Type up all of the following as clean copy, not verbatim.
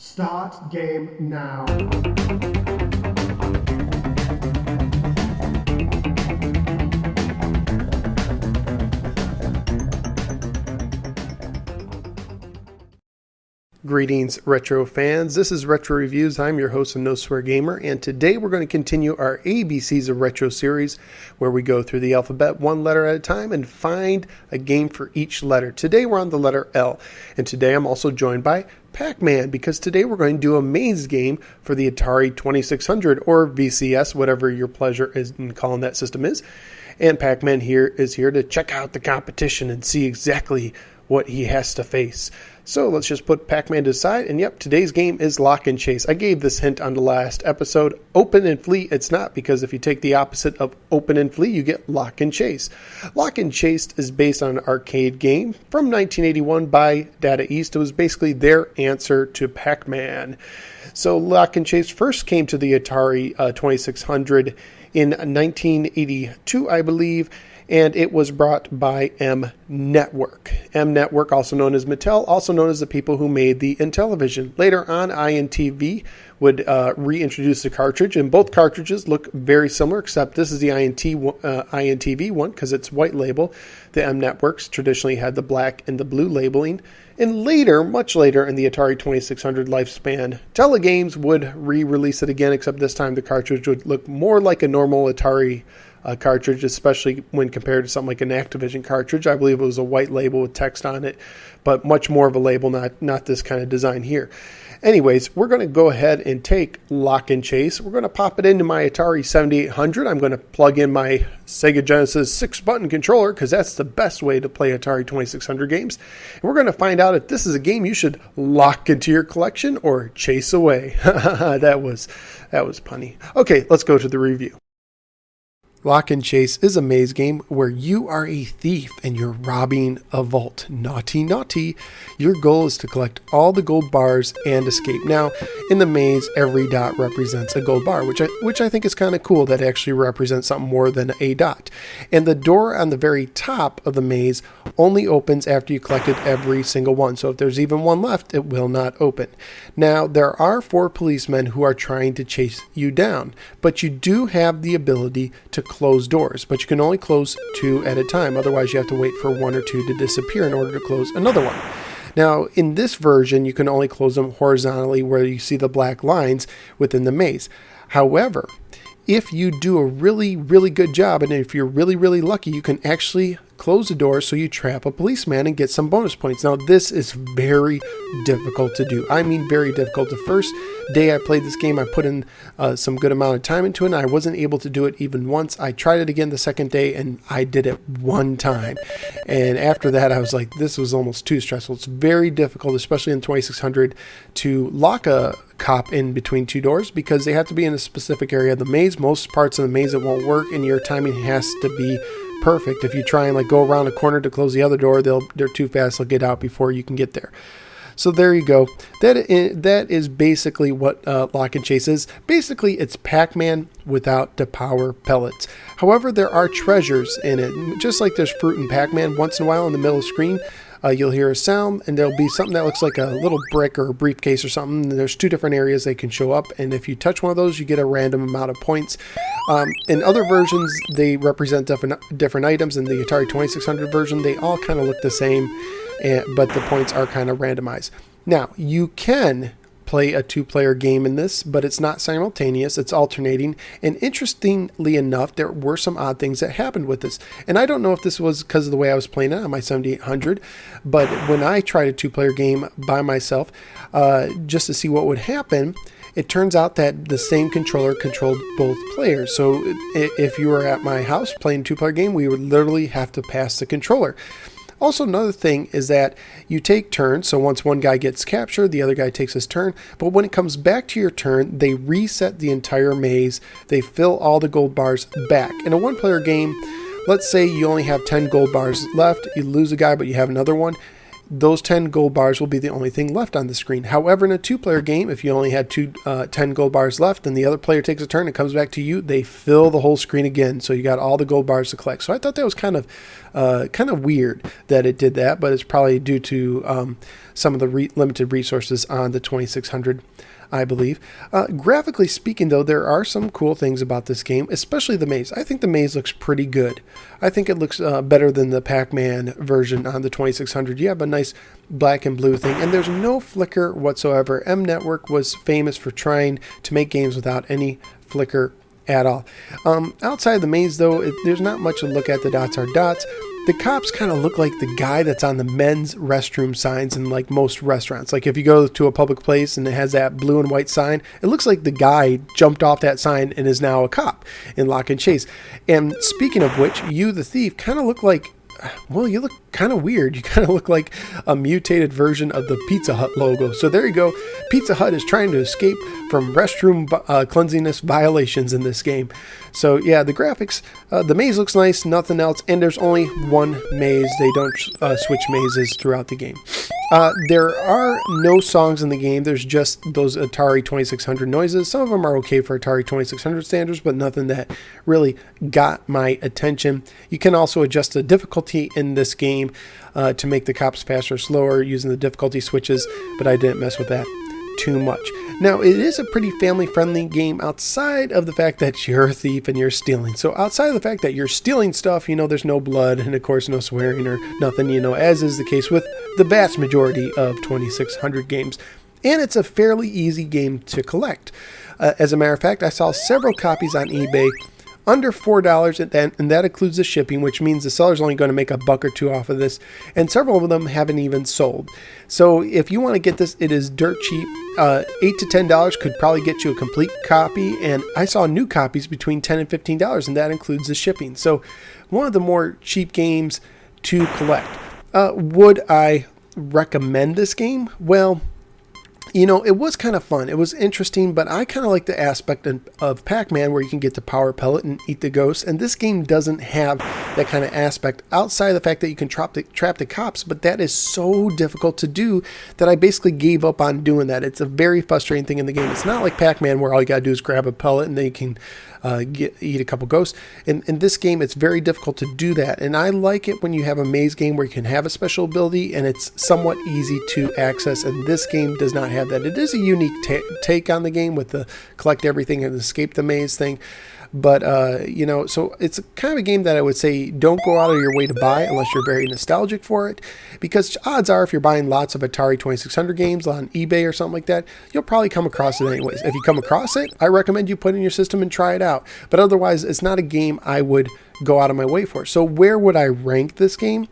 Start game now. Greetings, retro fans. This is Retro Reviews. I'm your host and No Swear Gamer, and today we're going to continue our ABCs of Retro series, where we go through the alphabet one letter at a time and find a game for each letter. Today we're on the letter L, and today I'm also joined by Pac-Man, because today we're going to do a maze game for the Atari 2600 or VCS, whatever your pleasure is in calling that system is. And Pac-Man is here to check out the competition and see exactly what he has to face. So let's just put Pac-Man to the side, and yep, today's game is Lock and Chase. I gave this hint on the last episode. Open and flee, it's not, because if you take the opposite of open and flee, you get Lock and Chase. Lock and Chase is based on an arcade game from 1981 by Data East. It was basically their answer to Pac-Man. So Lock and Chase first came to the Atari 2600 in 1982, I believe, and it was brought by M Network. M Network, also known as Mattel, also known as the people who made the Intellivision. Later on, INTV would reintroduce the cartridge, and both cartridges look very similar, except this is the INTV one because it's white label. The M Networks traditionally had the black and the blue labeling. And later, much later in the Atari 2600 lifespan, Telegames would re-release it again, except this time the cartridge would look more like a normal Atari cartridge, especially when compared to something like an Activision cartridge. I believe it was a white label with text on it, but much more of a label, not this kind of design here. Anyways, we're going to go ahead and take Lock and Chase. We're going to pop it into my Atari 7800. I'm going to plug in my Sega Genesis 6-button controller because that's the best way to play Atari 2600 games. And we're going to find out if this is a game you should lock into your collection or chase away. That was punny. Okay, let's go to the review. Lock and Chase is a maze game where you are a thief and you're robbing a vault. Naughty, naughty. Your goal is to collect all the gold bars and escape. Now, in the maze, every dot represents a gold bar, which I think is kind of cool that it actually represents something more than a dot. And the door on the very top of the maze only opens after you collected every single one. So if there's even one left, it will not open. Now, there are 4 policemen who are trying to chase you down, but you do have the ability to close doors, but you can only close 2 at a time. Otherwise, you have to wait for 1 or 2 to disappear in order to close another one. Now, in this version, you can only close them horizontally where you see the black lines within the maze. However, if you do a really, really good job, and if you're really, really lucky, you can actually close the door so you trap a policeman and get some bonus points. Now, this is very difficult to do. I mean, very difficult. The first day I played this game, I put in some good amount of time into it, and I wasn't able to do it even once. I tried it again the second day, and I did it one time. And after that, I was like, this was almost too stressful. It's very difficult, especially in 2600, to lock a cop in between 2 doors because they have to be in a specific area of the maze. Most parts of the maze, it won't work, and your timing has to be perfect. If you try and go around a corner to close the other door, they're too fast. They'll get out before you can get there. So there you go. That is basically what Lock and Chase is. Basically, it's Pac-Man without the power pellets. However, there are treasures in it. Just like there's fruit in Pac-Man, once in a while in the middle of the screen, you'll hear a sound, and there'll be something that looks like a little brick or a briefcase or something. And there's 2 different areas they can show up, and if you touch one of those, you get a random amount of points. In other versions, they represent different items. In the Atari 2600 version, they all kind of look the same, but the points are kind of randomized. Now, you can play a 2-player game in this, but it's not simultaneous, it's alternating. And interestingly enough, there were some odd things that happened with this. And I don't know if this was because of the way I was playing it on my 7800, but when I tried a 2-player game by myself, just to see what would happen, it turns out that the same controller controlled both players. So if you were at my house playing a 2-player game, we would literally have to pass the controller. Also, another thing is that you take turns, so once one guy gets captured, the other guy takes his turn, but when it comes back to your turn, they reset the entire maze, they fill all the gold bars back. In a 1-player game, let's say you only have 10 gold bars left, you lose a guy but you have another one, those 10 gold bars will be the only thing left on the screen. However, in a 2-player game, if you only had 10 gold bars left and the other player takes a turn and comes back to you, they fill the whole screen again. So you got all the gold bars to collect. So I thought that was kind of weird that it did that, but it's probably due to some of the limited resources on the 2600, I believe. Graphically speaking, though, there are some cool things about this game, especially the maze. I think the maze looks pretty good. I think it looks better than the Pac-Man version on the 2600. You have a nice black and blue thing, and there's no flicker whatsoever. M Network was famous for trying to make games without any flicker at all. Outside of the maze, though, there's not much to look at. The dots are dots. The cops kind of look like the guy that's on the men's restroom signs in like most restaurants. Like if you go to a public place and it has that blue and white sign, it looks like the guy jumped off that sign and is now a cop in Lock and Chase. And speaking of which, you, the thief, kind of look like, well, you look kind of weird. You kind of look like a mutated version of the Pizza Hut logo. So there you go. Pizza Hut is trying to escape from restroom cleanliness violations in this game. So yeah, the graphics, the maze looks nice, nothing else. And there's only one maze. They don't switch mazes throughout the game. There are no songs in the game. There's just those Atari 2600 noises. Some of them are okay for Atari 2600 standards, but nothing that really got my attention. You can also adjust the difficulty in this game to make the cops faster or slower using the difficulty switches, but I didn't mess with that too much. Now, it is a pretty family-friendly game outside of the fact that you're a thief and you're stealing. So outside of the fact that you're stealing stuff, you know, there's no blood and, of course, no swearing or nothing, you know, as is the case with the vast majority of 2600 games. And it's a fairly easy game to collect. As a matter of fact, I saw several copies on eBay under $4, and that includes the shipping, which means the seller's only going to make $1 or $2 off of this, and several of them haven't even sold. So if you want to get this, it is dirt cheap. $8 to $10 could probably get you a complete copy, and I saw new copies between $10 and $15, and that includes the shipping. So one of the more cheap games to collect. Would I recommend this game? Well, you know, it was kind of fun. It was interesting, but I kind of like the aspect of Pac-Man where you can get the power pellet and eat the ghosts. And this game doesn't have that kind of aspect outside of the fact that you can trap the cops. But that is so difficult to do that I basically gave up on doing that. It's a very frustrating thing in the game. It's not like Pac-Man where all you got to do is grab a pellet and then you can eat a couple ghosts. In this game, it's very difficult to do that. And I like it when you have a maze game where you can have a special ability and it's somewhat easy to access. And this game does not have that. It is a unique take on the game with the collect everything and escape the maze thing. But, you know, so it's kind of a game that I would say don't go out of your way to buy unless you're very nostalgic for it. Because odds are if you're buying lots of Atari 2600 games on eBay or something like that, you'll probably come across it anyways. If you come across it, I recommend you put it in your system and try it out. But otherwise, it's not a game I would go out of my way for. So where would I rank this game?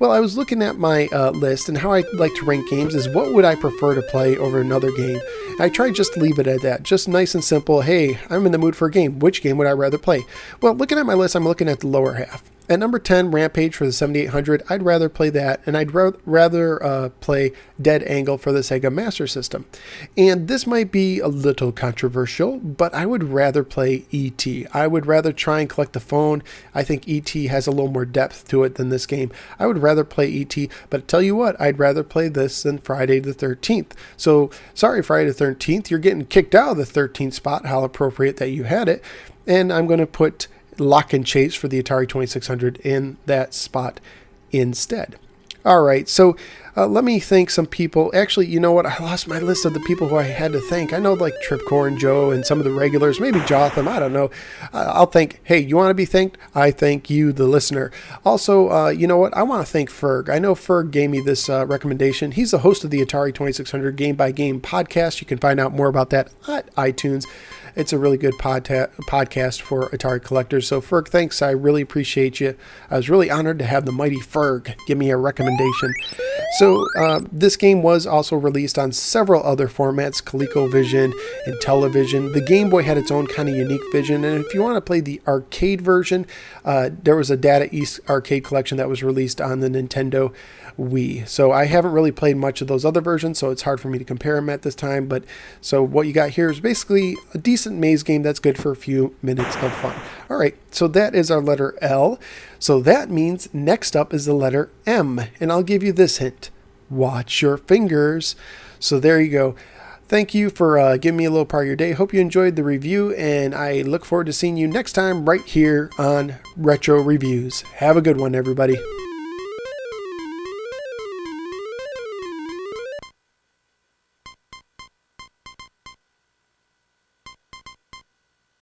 Well, I was looking at my list, and how I like to rank games is what would I prefer to play over another game. I try just to leave it at that, just nice and simple. Hey, I'm in the mood for a game. Which game would I rather play? Well, looking at my list, I'm looking at the lower half. At number 10, Rampage for the 7800, I'd rather play that, and I'd rather play Dead Angle for the Sega Master System. And this might be a little controversial, but I would rather play E.T. I would rather try and collect the phone. I think E.T. has a little more depth to it than this game. I would rather play E.T., but I tell you what, I'd rather play this than Friday the 13th. So, sorry Friday the 13th, you're getting kicked out of the 13th spot, how appropriate that you had it, and I'm going to put Lock and Chase for the Atari 2600 in that spot instead. All right, so let me thank some people. Actually, you know what? I lost my list of the people who I had to thank. I know like Tripcore and Joe and some of the regulars, maybe Jotham, I don't know. I'll thank, hey, you want to be thanked? I thank you, the listener. Also, you know what? I want to thank Ferg. I know Ferg gave me this recommendation. He's the host of the Atari 2600 Game by Game podcast. You can find out more about that at iTunes. It's a really good podcast for Atari collectors. So, Ferg, thanks. I really appreciate you. I was really honored to have the mighty Ferg give me a recommendation. So, this game was also released on several other formats, ColecoVision and Television. The Game Boy had its own kind of unique vision. And if you want to play the arcade version, there was a Data East arcade collection that was released on the Nintendo Wii. So I haven't really played much of those other versions, so it's hard for me to compare them at this time. But so what you got here is basically a decent maze game that's good for a few minutes of fun. All right, so that is our letter L. So that means next up is the letter M. And I'll give you this hint. Watch your fingers. So there you go. Thank you for giving me a little part of your day. Hope you enjoyed the review, and I look forward to seeing you next time right here on Retro Reviews. Have a good one, everybody.